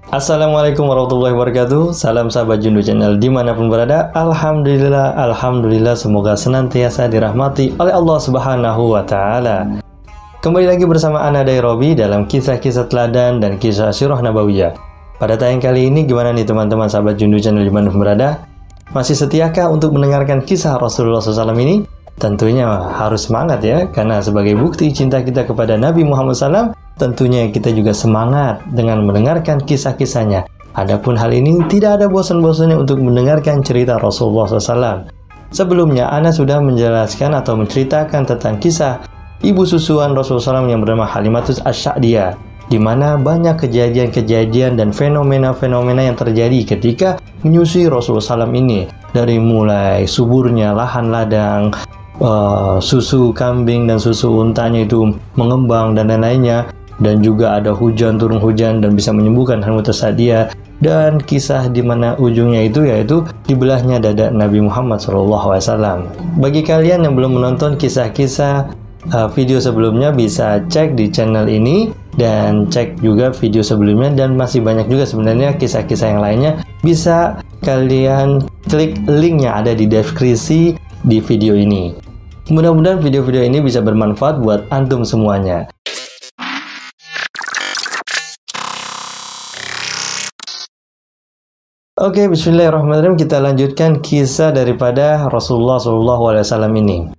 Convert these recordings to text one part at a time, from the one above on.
Assalamualaikum warahmatullahi wabarakatuh. Salam sahabat Jundu Channel dimanapun berada. Alhamdulillah, semoga senantiasa dirahmati oleh Allah Subhanahu wa Ta'ala. Kembali lagi bersama Ana Dai Robi dalam kisah-kisah teladan dan kisah sirah nabawiyah. Pada tayang kali ini, gimana nih teman-teman sahabat Jundu Channel dimanapun berada? Masih setiakah untuk mendengarkan kisah Rasulullah SAW ini? Tentunya harus semangat ya, karena sebagai bukti cinta kita kepada Nabi Muhammad SAW, tentunya kita juga semangat dengan mendengarkan kisah-kisahnya. Adapun hal ini tidak ada bosan-bosannya untuk mendengarkan cerita Rasulullah SAW. Sebelumnya, Ana sudah menjelaskan atau menceritakan tentang kisah ibu susuan Rasulullah SAW yang bernama Halimatus As-Sa'diyah, di mana banyak kejadian-kejadian dan fenomena-fenomena yang terjadi ketika menyusui Rasulullah SAW ini. Dari mulai suburnya lahan ladang, susu kambing dan susu untanya itu mengembang dan lain-lainnya, dan juga ada hujan, turun hujan dan bisa menyembuhkan Halimatus Sa'diyah, dan kisah di mana ujungnya itu yaitu dibelahnya dada Nabi Muhammad SAW. Bagi kalian yang belum menonton kisah-kisah video sebelumnya, bisa cek di channel ini dan cek juga video sebelumnya, dan masih banyak juga sebenarnya kisah-kisah yang lainnya. Bisa kalian klik linknya ada di deskripsi di video ini. Mudah-mudahan video-video ini bisa bermanfaat buat antum semuanya. Oke, bismillahirrahmanirrahim. Kita lanjutkan kisah daripada Rasulullah SAW ini.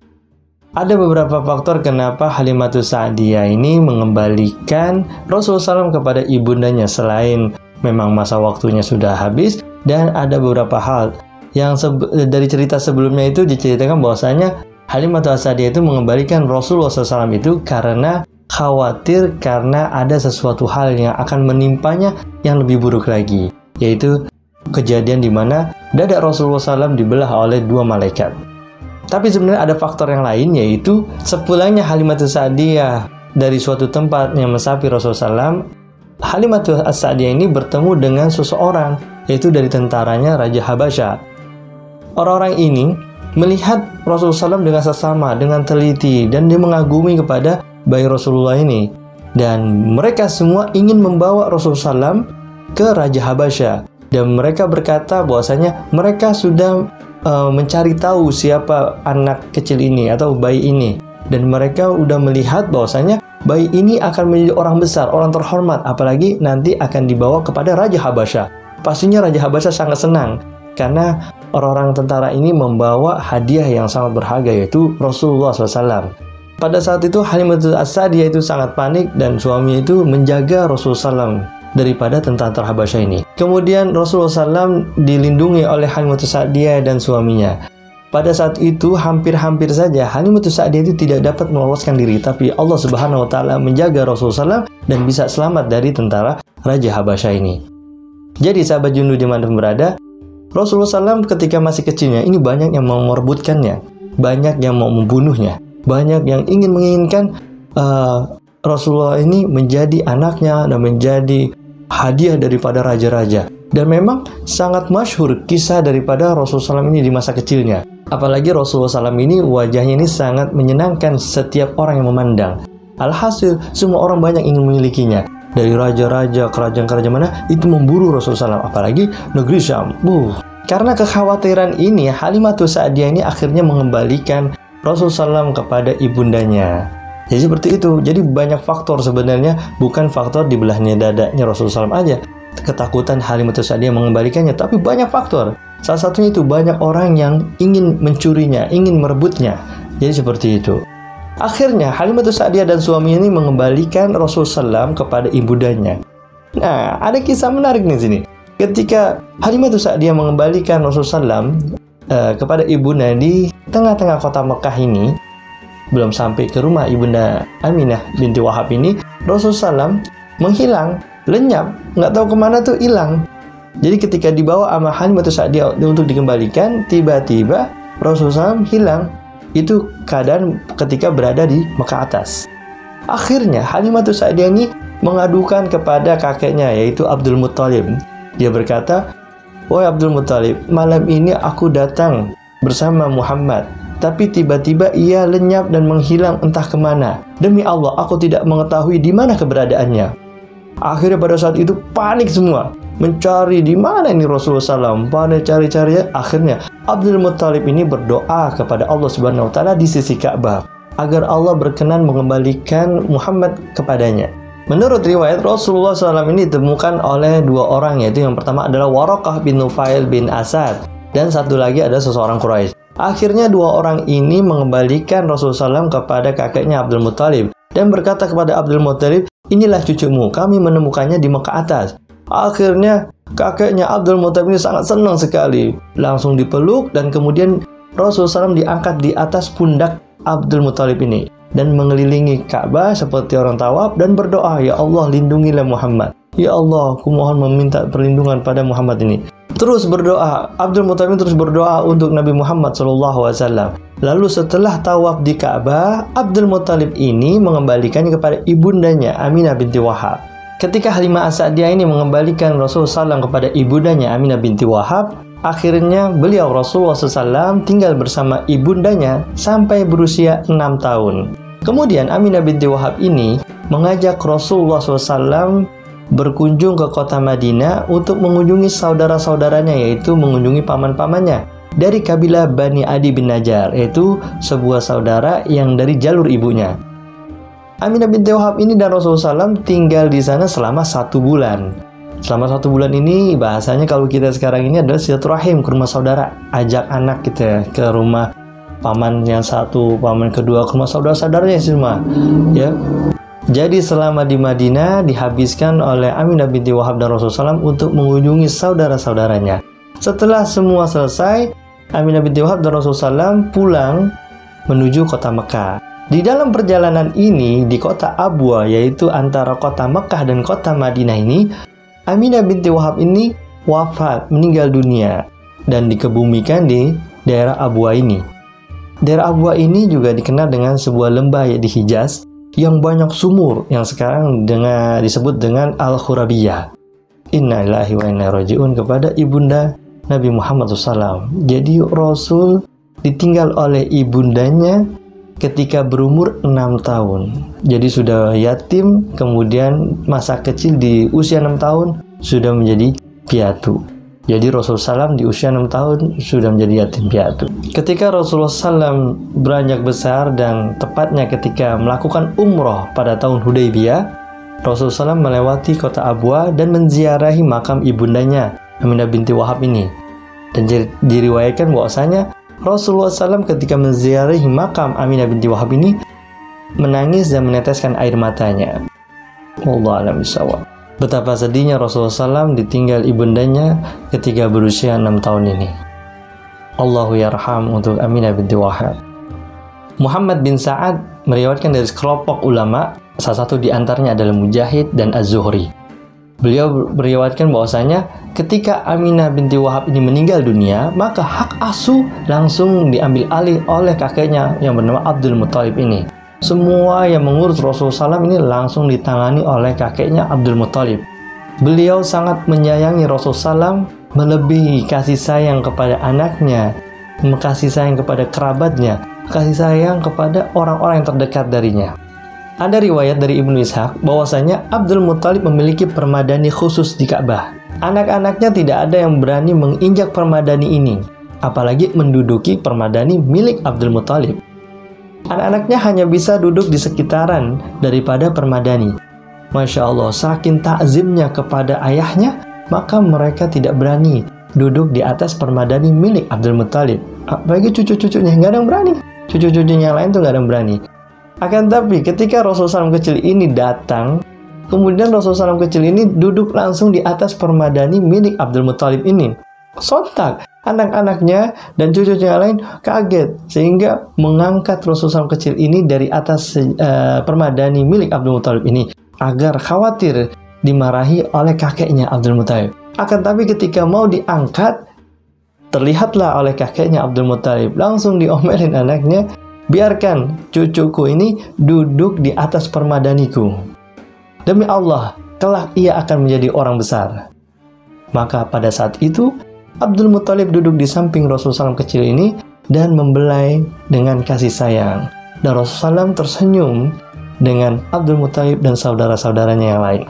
Ada beberapa faktor kenapa Halimatus Sa'diyah ini mengembalikan Rasulullah SAW kepada ibundanya, selain memang masa waktunya sudah habis, dan ada beberapa hal yang dari cerita sebelumnya itu diceritakan bahwasanya Halimatus Sa'diyah itu mengembalikan Rasulullah SAW itu karena khawatir karena ada sesuatu hal yang akan menimpanya yang lebih buruk lagi, yaitu kejadian di mana dada Rasulullah SAW dibelah oleh dua malaikat. Tapi sebenarnya ada faktor yang lain, yaitu sepulangnya Halimatus Sa'diyah dari suatu tempat yang mensapi Rasulullah SAW, Halimatus Sa'diyah ini bertemu dengan seseorang, yaitu dari tentaranya Raja Habasyah. Orang-orang ini melihat Rasulullah SAW dengan seksama, dengan teliti, dan dia mengagumi kepada bayi Rasulullah ini. Dan mereka semua ingin membawa Rasulullah SAW ke Raja Habasyah. Dan mereka berkata bahwasanya mereka sudah mencari tahu siapa anak kecil ini atau bayi ini. Dan mereka sudah melihat bahwasanya bayi ini akan menjadi orang besar, orang terhormat, apalagi nanti akan dibawa kepada Raja Habasyah. Pastinya Raja Habasyah sangat senang karena orang-orang tentara ini membawa hadiah yang sangat berharga, yaitu Rasulullah SAW. Pada saat itu Halimatus Sa'diyah itu sangat panik, dan suaminya itu menjaga Rasulullah SAW daripada tentara Habasyah ini. Kemudian Rasulullah SAW dilindungi oleh Halimatus Sa'diyah dan suaminya. Pada saat itu hampir-hampir saja Halimatus Sa'diyah itu tidak dapat meloloskan diri, tapi Allah Subhanahu wa Ta'ala menjaga Rasulullah SAW dan bisa selamat dari tentara Raja Habasyah ini. Jadi sahabat Jundu dimanapun berada, Rasulullah SAW ketika masih kecilnya ini banyak yang mau merebutkannya, banyak yang mau membunuhnya, banyak yang menginginkan Rasulullah ini menjadi anaknya dan menjadi hadiah daripada raja-raja. Dan memang sangat masyhur kisah daripada Rasulullah SAW ini di masa kecilnya. Apalagi Rasulullah SAW ini wajahnya ini sangat menyenangkan setiap orang yang memandang. Alhasil semua orang banyak ingin memilikinya. Dari raja-raja, kerajaan-kerajaan mana itu memburu Rasulullah SAW, apalagi negeri Syam. Karena kekhawatiran ini, Halimatus Sa'diyah ini akhirnya mengembalikan Rasulullah SAW kepada ibundanya. Jadi seperti itu. Jadi banyak faktor sebenarnya, bukan faktor dibelahnya dadanya Rasulullah SAW aja, ketakutan Halimatus Sa'diyah mengembalikannya, tapi banyak faktor. Salah satunya itu banyak orang yang ingin mencurinya, ingin merebutnya. Jadi seperti itu. Akhirnya Halimatus Sa'diyah dan suaminya ini mengembalikan Rasulullah SAW kepada ibundanya. Nah, ada kisah menarik di sini. Ketika Halimatus Sa'diyah mengembalikan Rasulullah SAW kepada ibunda di tengah-tengah kota Mekah ini, belum sampai ke rumah ibunda Aminah binti Wahab ini, Rasulullah SAW menghilang, lenyap, nggak tahu kemana tuh, hilang. Jadi ketika dibawa sama Halimatus Sa'diyah untuk dikembalikan, tiba-tiba Rasulullah SAW hilang. Itu keadaan ketika berada di Mekah atas. Akhirnya Halimatus Sa'diyah ini mengadukan kepada kakeknya, yaitu Abdul Muttalib. Dia berkata, "Wahai Abdul Muttalib, malam ini aku datang bersama Muhammad, tapi tiba-tiba ia lenyap dan menghilang entah kemana. Demi Allah, aku tidak mengetahui di mana keberadaannya." Akhirnya pada saat itu panik semua, mencari di mana ini Rasulullah SAW. Pada cari-cari, akhirnya Abdul Muttalib ini berdoa kepada Allah Subhanahu Wa Taala di sisi Ka'bah agar Allah berkenan mengembalikan Muhammad kepadanya. Menurut riwayat, Rasulullah SAW ini ditemukan oleh dua orang, yaitu yang pertama adalah Waraqah bin Nufail bin Asad, dan satu lagi adalah seseorang Quraisy. Akhirnya dua orang ini mengembalikan Rasulullah SAW kepada kakeknya Abdul Muttalib dan berkata kepada Abdul Muttalib, inilah cucumu, kami menemukannya di Mekah atas. Akhirnya kakeknya Abdul Muttalib ini sangat senang sekali, langsung dipeluk dan kemudian Rasulullah SAW diangkat di atas pundak Abdul Muttalib ini dan mengelilingi Ka'bah seperti orang tawaf dan berdoa, ya Allah lindungilah Muhammad, ya Allah aku mohon meminta perlindungan pada Muhammad ini. Terus berdoa, Abdul Muttalib terus berdoa untuk Nabi Muhammad SAW. Lalu setelah tawaf di Ka'bah, Abdul Muttalib ini mengembalikannya kepada ibundanya Aminah binti Wahab. Ketika Halimah As-Sa'diyah ini mengembalikan Rasulullah SAW kepada ibundanya Aminah binti Wahab, akhirnya beliau Rasulullah SAW tinggal bersama ibundanya sampai berusia 6 tahun. Kemudian Aminah binti Wahab ini mengajak Rasulullah SAW berkunjung ke kota Madinah untuk mengunjungi saudara-saudaranya, yaitu mengunjungi paman-pamannya dari kabilah Bani Adi bin Najjar, yaitu sebuah saudara yang dari jalur ibunya. Aminah binti Wahab ini dan Rasulullah SAW tinggal di sana selama 1 bulan. Selama 1 bulan ini bahasanya kalau kita sekarang ini adalah silaturahim, ke rumah saudara, ajak anak kita ke rumah paman yang satu, paman kedua, ke rumah saudara-saudaranya semua, ya. Jadi selama di Madinah dihabiskan oleh Aminah binti Wahab dan Rasulullah SAW untuk mengunjungi saudara-saudaranya. Setelah semua selesai, Aminah binti Wahab dan Rasulullah SAW pulang menuju kota Mekah. Di dalam perjalanan ini di kota Abwa, yaitu antara kota Mekah dan kota Madinah ini, Aminah binti Wahab ini wafat, meninggal dunia dan dikebumikan di daerah Abwa ini. Daerah Abwa ini juga dikenal dengan sebuah lembah di Hijaz yang banyak sumur yang sekarang disebut dengan Al-Khurabiyah. Inna lillahi wa inna ilaihi raji'un kepada ibunda Nabi Muhammad SAW. Jadi Rasul ditinggal oleh ibundanya ketika berumur 6 tahun. Jadi sudah yatim, kemudian masa kecil di usia 6 tahun sudah menjadi piatu. Jadi Rasulullah SAW di usia 6 tahun sudah menjadi yatim piatu. Ketika Rasulullah SAW beranjak besar dan tepatnya ketika melakukan umroh pada tahun Hudaybiyah, Rasulullah SAW melewati kota Abwa dan menziarahi makam ibundanya Aminah binti Wahab ini. Dan diriwayatkan bahwasanya Rasulullah SAW ketika menziarahi makam Aminah binti Wahab ini menangis dan meneteskan air matanya. Wallahu a'lam bishawab. Betapa sedihnya Rasulullah SAW ditinggal ibundanya ketika berusia 6 tahun ini. Allahu yarham untuk Aminah binti Wahab. Muhammad bin Sa'ad meriwayatkan dari sekelompok ulama, salah satu di antaranya adalah Mujahid dan Az-Zuhri. Beliau meriwayatkan bahwasanya ketika Aminah binti Wahab ini meninggal dunia, maka hak asuh langsung diambil alih oleh kakeknya yang bernama Abdul Muttalib ini. Semua yang mengurus Rasulullah SAW ini langsung ditangani oleh kakeknya Abdul Muttalib. Beliau sangat menyayangi Rasulullah SAW, melebihi kasih sayang kepada anaknya, kasih sayang kepada kerabatnya, kasih sayang kepada orang-orang yang terdekat darinya. Ada riwayat dari Ibnu Ishaq bahwasanya Abdul Muttalib memiliki permadani khusus di Ka'bah. Anak-anaknya tidak ada yang berani menginjak permadani ini, apalagi menduduki permadani milik Abdul Muttalib. Anak-anaknya hanya bisa duduk di sekitaran daripada permadani. Masya Allah, saking takzimnya kepada ayahnya, maka mereka tidak berani duduk di atas permadani milik Abdul Muttalib. Apalagi cucu-cucunya, nggak ada yang berani. Cucu-cucunya yang lain tuh nggak ada yang berani. Akan tapi ketika Rasulullah SAW kecil ini datang, kemudian Rasulullah SAW kecil ini duduk langsung di atas permadani milik Abdul Muttalib ini. Sontak anak-anaknya dan cucunya yang lain kaget sehingga mengangkat Rasulullah SAW kecil ini dari atas permadani milik Abdul Muttalib ini agar khawatir dimarahi oleh kakeknya Abdul Muttalib. Akan tapi ketika mau diangkat, terlihatlah oleh kakeknya Abdul Muttalib langsung diomelin anaknya, biarkan cucuku ini duduk di atas permadaniku. Demi Allah, kelak ia akan menjadi orang besar. Maka pada saat itu Abdul Muttalib duduk di samping Rasulullah SAW kecil ini dan membelai dengan kasih sayang. Dan Rasulullah SAW tersenyum dengan Abdul Muttalib dan saudara-saudaranya yang lain.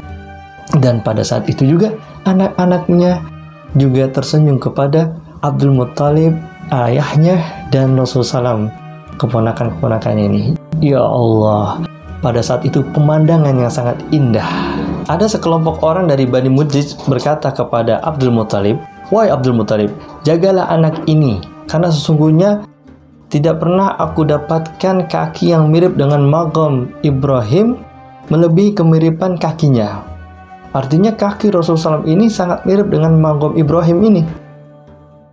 Dan pada saat itu juga anak-anaknya juga tersenyum kepada Abdul Muttalib, ayahnya, dan Rasulullah SAW, keponakan-keponakan ini. Ya Allah, pada saat itu pemandangan yang sangat indah. Ada sekelompok orang dari Bani Mudlij berkata kepada Abdul Muttalib, "Wahai Abdul Muttalib, jagalah anak ini, karena sesungguhnya tidak pernah aku dapatkan kaki yang mirip dengan maqam Ibrahim melebihi kemiripan kakinya." Artinya kaki Rasulullah SAW ini sangat mirip dengan maqam Ibrahim ini.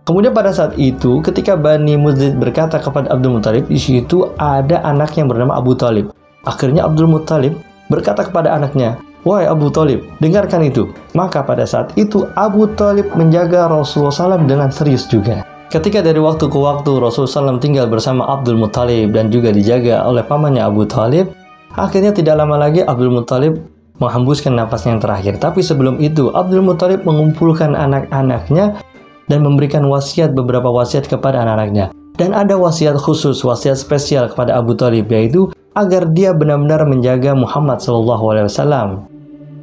Kemudian pada saat itu, ketika Bani Mudlij berkata kepada Abdul Muttalib, di situ ada anak yang bernama Abu Talib. Akhirnya Abdul Muttalib berkata kepada anaknya, "Wahai Abu Talib, dengarkan itu." Maka pada saat itu Abu Talib menjaga Rasulullah SAW dengan serius juga. Ketika dari waktu ke waktu Rasulullah SAW tinggal bersama Abdul Muttalib dan juga dijaga oleh pamannya Abu Talib, akhirnya tidak lama lagi Abdul Muttalib menghembuskan nafasnya yang terakhir. Tapi sebelum itu Abdul Muttalib mengumpulkan anak-anaknya dan memberikan beberapa wasiat kepada anak-anaknya. Dan ada wasiat khusus, wasiat spesial kepada Abu Talib, yaitu agar dia benar-benar menjaga Muhammad SAW.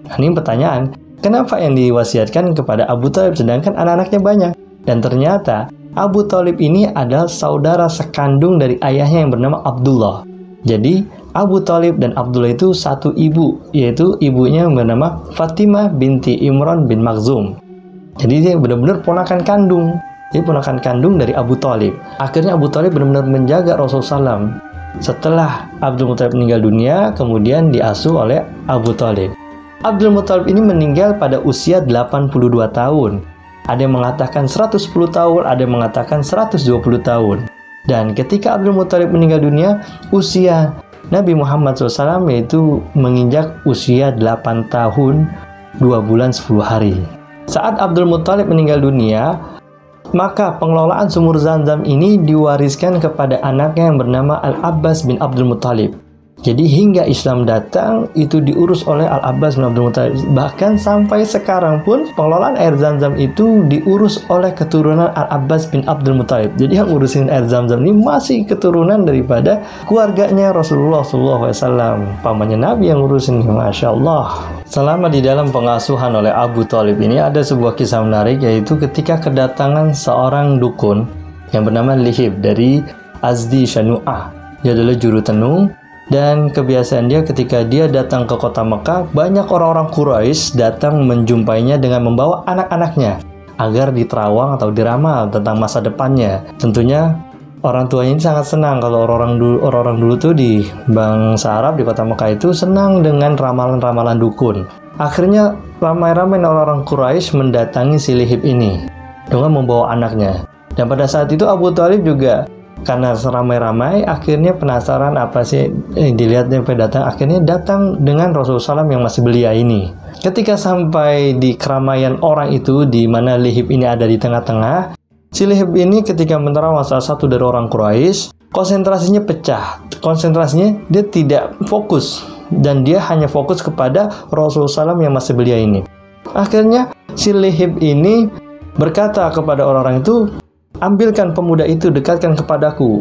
Nah, ini pertanyaan, kenapa yang diwasiatkan kepada Abu Talib sedangkan anak-anaknya banyak? Dan ternyata Abu Talib ini adalah saudara sekandung dari ayahnya yang bernama Abdullah. Jadi Abu Talib dan Abdullah itu satu ibu, yaitu ibunya yang bernama Fatimah binti Imran bin Makhzum. Jadi dia benar-benar ponakan kandung. Jadi ponakan kandung dari Abu Talib. Akhirnya Abu Talib benar-benar menjaga Rasulullah SAW. Setelah Abdul Muttalib meninggal dunia, kemudian diasuh oleh Abu Talib. Abdul Muttalib ini meninggal pada usia 82 tahun. Ada yang mengatakan 110 tahun, ada yang mengatakan 120 tahun. Dan ketika Abdul Muttalib meninggal dunia, usia Nabi Muhammad SAW yaitu menginjak usia 8 tahun 2 bulan 10 hari. Saat Abdul Muttalib meninggal dunia, maka pengelolaan sumur Zamzam ini diwariskan kepada anaknya yang bernama Al-Abbas bin Abdul Muttalib. Jadi hingga Islam datang, itu diurus oleh Al-Abbas bin Abdul Muttalib. Bahkan sampai sekarang pun pengelolaan air Zamzam itu diurus oleh keturunan Al-Abbas bin Abdul Muttalib. Jadi yang urusin air Zamzam ini masih keturunan daripada keluarganya Rasulullah SAW. Pamannya Nabi yang urusin, Masya Allah. Selama di dalam pengasuhan oleh Abu Talib ini ada sebuah kisah menarik, yaitu ketika kedatangan seorang dukun yang bernama Lihib dari Azdi Shanu'ah. Dia adalah juru tenung. Dan kebiasaan dia ketika dia datang ke kota Mekah, banyak orang-orang Quraisy datang menjumpainya dengan membawa anak-anaknya agar diterawang atau diramal tentang masa depannya. Tentunya orang tuanya ini sangat senang kalau orang-orang dulu tuh di bangsa Arab di kota Mekah itu senang dengan ramalan-ramalan dukun. Akhirnya ramai-ramai orang-orang Quraisy mendatangi si Lihib ini dengan membawa anaknya. Dan pada saat itu Abu Talib juga karena seramai-ramai, akhirnya penasaran apa sih dilihatnya datang. Akhirnya datang dengan Rasulullah SAW yang masih belia ini. Ketika sampai di keramaian orang itu, di mana Lihib ini ada di tengah-tengah, si Lihib ini ketika menerawang salah satu dari orang Quraisy, konsentrasinya pecah. Konsentrasinya dia tidak fokus, dan dia hanya fokus kepada Rasulullah SAW yang masih belia ini. Akhirnya si Lihib ini berkata kepada orang-orang itu, "Ambilkan pemuda itu, dekatkan kepadaku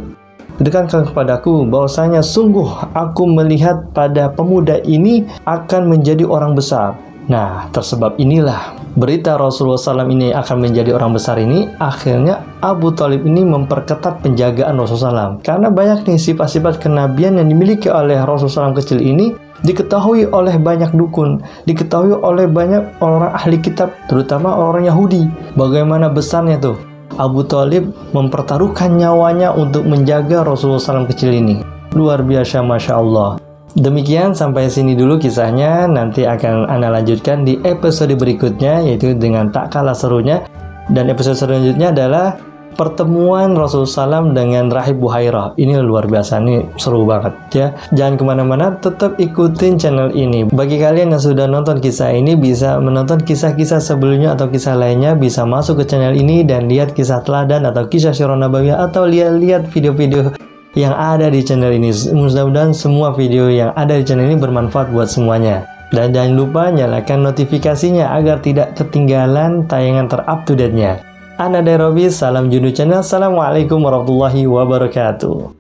bahwasanya sungguh aku melihat pada pemuda ini akan menjadi orang besar." Nah, tersebab inilah berita Rasulullah SAW ini akan menjadi orang besar ini. Akhirnya Abu Talib ini memperketat penjagaan Rasulullah SAW. Karena banyak nih sifat-sifat kenabian yang dimiliki oleh Rasulullah SAW kecil ini diketahui oleh banyak dukun, diketahui oleh banyak orang ahli kitab, terutama orang Yahudi. Bagaimana besarnya tuh Abu Talib mempertaruhkan nyawanya untuk menjaga Rasulullah SAW kecil ini. Luar biasa, Masya Allah. Demikian, sampai sini dulu kisahnya. Nanti akan Ana lanjutkan di episode berikutnya, yaitu dengan tak kalah serunya. Dan episode selanjutnya adalah pertemuan Rasulullah SAW dengan Rahib Buhairah. Ini luar biasa, ini seru banget ya. Jangan kemana-mana, tetap ikutin channel ini. Bagi kalian yang sudah nonton kisah ini, bisa menonton kisah-kisah sebelumnya atau kisah lainnya, bisa masuk ke channel ini dan lihat kisah teladan atau kisah Sirah Nabawiyah, atau lihat video-video yang ada di channel ini. Mudah-mudahan semua video yang ada di channel ini bermanfaat buat semuanya. Dan jangan lupa nyalakan notifikasinya agar tidak ketinggalan tayangan ter-up-to-date-nya. Ana dari Robi, salam Jundu Channel. Assalamualaikum warahmatullahi wabarakatuh.